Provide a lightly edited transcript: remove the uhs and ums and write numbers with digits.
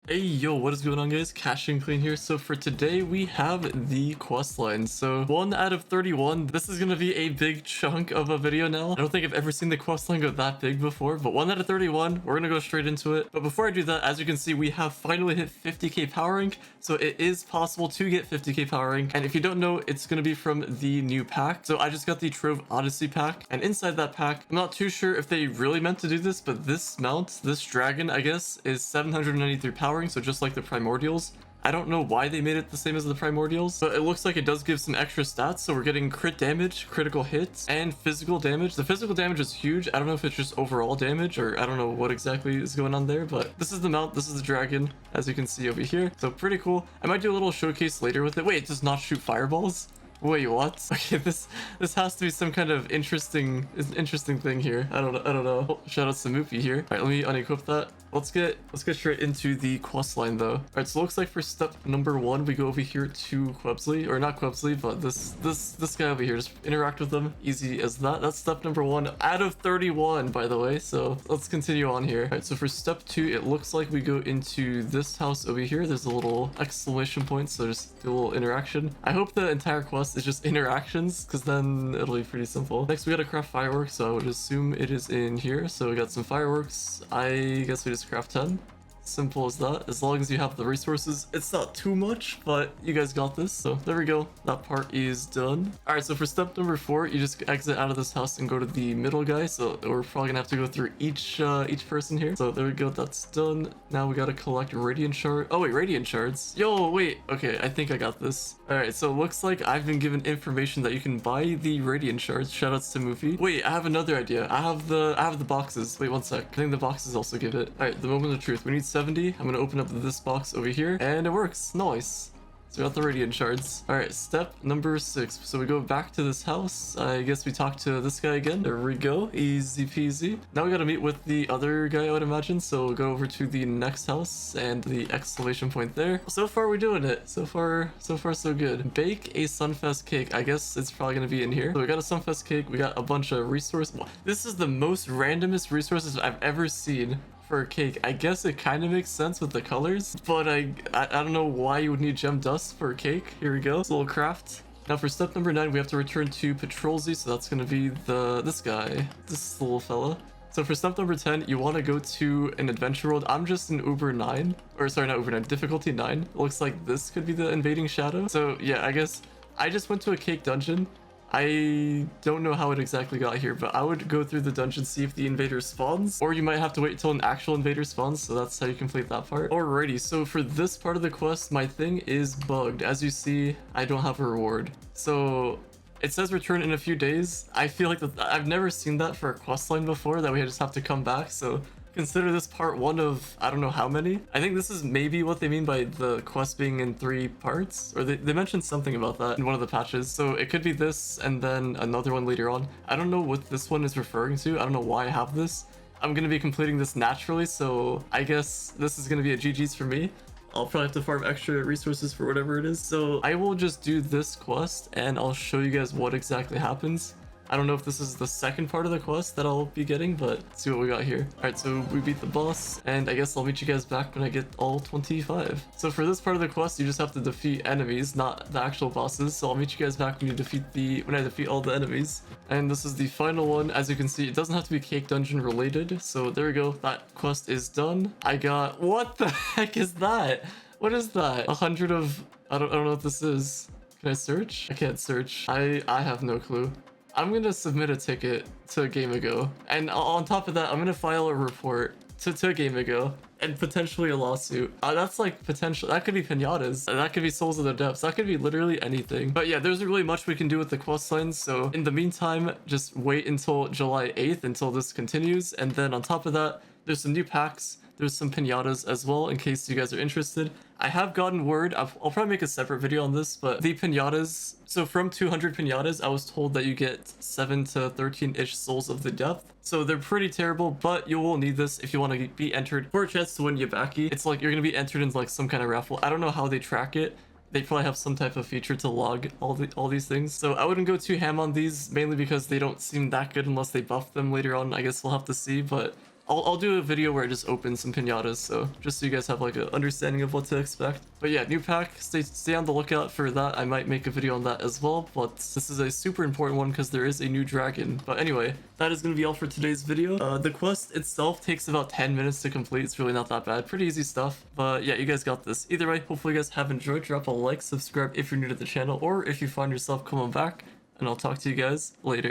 Hey yo, what is going on guys? Cash and Clean here. So for today we have the quest line. So 1 out of 31. This is gonna be a big chunk of a video now. I don't think I've ever seen the quest line go that big before, but 1 out of 31, we're gonna go straight into it. But before I do that, as you can see, we have finally hit 50k power rank. So it is possible to get 50k power rank. And if you don't know, it's gonna be from the new pack. So I just got the Trove Odyssey pack, and inside that pack, I'm not too sure if they really meant to do this, but this mount, this dragon, I guess, is 793 power. So just like the primordials. I don't know why they made it the same as the primordials, but it looks like it does give some extra stats. So we're getting crit damage, critical hits, and physical damage. The physical damage is huge. I don't know if it's just overall damage, or I don't know what exactly is going on there, but this is the mount, this is the dragon, as you can see over here. So pretty cool. I might do a little showcase later with it. Wait, it does not shoot fireballs? Wait, what? Okay, this has to be some kind of interesting thing here. I don't know. Oh, shout out to Moopy here. All right, let me unequip that. Let's get straight into the quest line though. All right, so it looks like for step number 1, we go over here to Quebsley, or not Quebsley, but this guy over here. Just interact with them, easy as that. That's step number 1 out of 31, by the way. So let's continue on here. All right, so for step 2, it looks like we go into this house over here. There's a little exclamation point, so just do a little interaction. I hope the entire quest is just interactions, because then it'll be pretty simple. Next, we gotta craft fireworks, so I would assume it is in here. So we got some fireworks. I guess we just craft 10. Simple as that. As long as you have the resources, it's not too much, but you guys got this. So there we go. That part is done. All right, so for step number 4, you just exit out of this house and go to the middle guy. So we're probably gonna have to go through each person here. So there we go. That's done. Now we gotta collect radiant shard. Oh wait, radiant shards. Yo, wait. Okay, I think I got this. All right, so it looks like I've been given information that you can buy the radiant shards. Shoutouts to Moofy. Wait, I have another idea. I have the boxes. Wait, one sec. I think the boxes also give it. All right, the moment of truth. We need 70. I'm gonna open up this box over here, and it works. Nice. So we got the radiant shards. All right, step number 6. So we go back to this house. I guess we talk to this guy again. There we go. Easy peasy. Now we gotta meet with the other guy, I would imagine. So we'll go over to the next house and the exclamation point there. So far we're doing it. So far so good. Bake a Sunfest cake. I guess it's probably gonna be in here. So we got a Sunfest cake. We got a bunch of resources. This is the most randomest resources I've ever seen for a cake. I guess it kind of makes sense with the colors, but I don't know why you would need gem dust for a cake. Here we go. It's a little craft. Now for step number 9, we have to return to Patrolsy, so that's gonna be this guy, this little fella. So for step number 10, you want to go to an adventure world. I'm just in Uber 9, or sorry, not Uber 9, difficulty 9. It looks like this could be the invading shadow. So yeah, I guess I just went to a cake dungeon. I don't know how it exactly got here, but I would go through the dungeon, see if the invader spawns, or you might have to wait till an actual invader spawns, so that's how you complete that part. Alrighty, so for this part of the quest, my thing is bugged. As you see, I don't have a reward. So it says return in a few days. I feel like I've never seen that for a quest line before, that we just have to come back, so consider this part 1 of I don't know how many. I think this is maybe what they mean by the quest being in 3 parts, or they mentioned something about that in one of the patches. So it could be this and then another one later on. I don't know what this one is referring to. I don't know why I have this. I'm gonna be completing this naturally, so I guess this is gonna be a GG's for me. I'll probably have to farm extra resources for whatever it is. So I will just do this quest and I'll show you guys what exactly happens. I don't know if this is the second part of the quest that I'll be getting, but let's see what we got here. All right, so we beat the boss, and I guess I'll meet you guys back when I get all 25. So for this part of the quest, you just have to defeat enemies, not the actual bosses. So I'll meet you guys back when I defeat all the enemies. And this is the final one. As you can see, it doesn't have to be cake dungeon related. So there we go. That quest is done. I got, what the heck is that? What is that? 100 of, I don't know what this is. Can I search? I can't search. I have no clue. I'm gonna submit a ticket to Game Ago, and on top of that, I'm gonna file a report to Game Ago and potentially a lawsuit. That's like potential. That could be pinatas. That could be Souls of the Depths. That could be literally anything. But yeah, there's really much we can do with the quest lines. So in the meantime, just wait until July 8th until this continues, and then on top of that, there's some new packs. There's some pinatas as well, in case you guys are interested. I have gotten word, I'll probably make a separate video on this, but the pinatas, so from 200 pinatas, I was told that you get 7 to 13-ish Souls of the Depth. So they're pretty terrible, but you will need this if you want to be entered for a chance to win Yabaki. It's like you're going to be entered in like some kind of raffle. I don't know how they track it. They probably have some type of feature to log all these things. So I wouldn't go too ham on these, mainly because they don't seem that good unless they buff them later on. I guess we'll have to see, but I'll do a video where I just open some pinatas, so just so you guys have like an understanding of what to expect. But yeah, new pack, stay on the lookout for that. I might make a video on that as well, but this is a super important one because there is a new dragon. But anyway, that is going to be all for today's video. The quest itself takes about 10 minutes to complete. It's really not that bad. Pretty easy stuff. But yeah, you guys got this. Either way, hopefully you guys have enjoyed. Drop a like, subscribe if you're new to the channel, or if you find yourself coming back, and I'll talk to you guys later.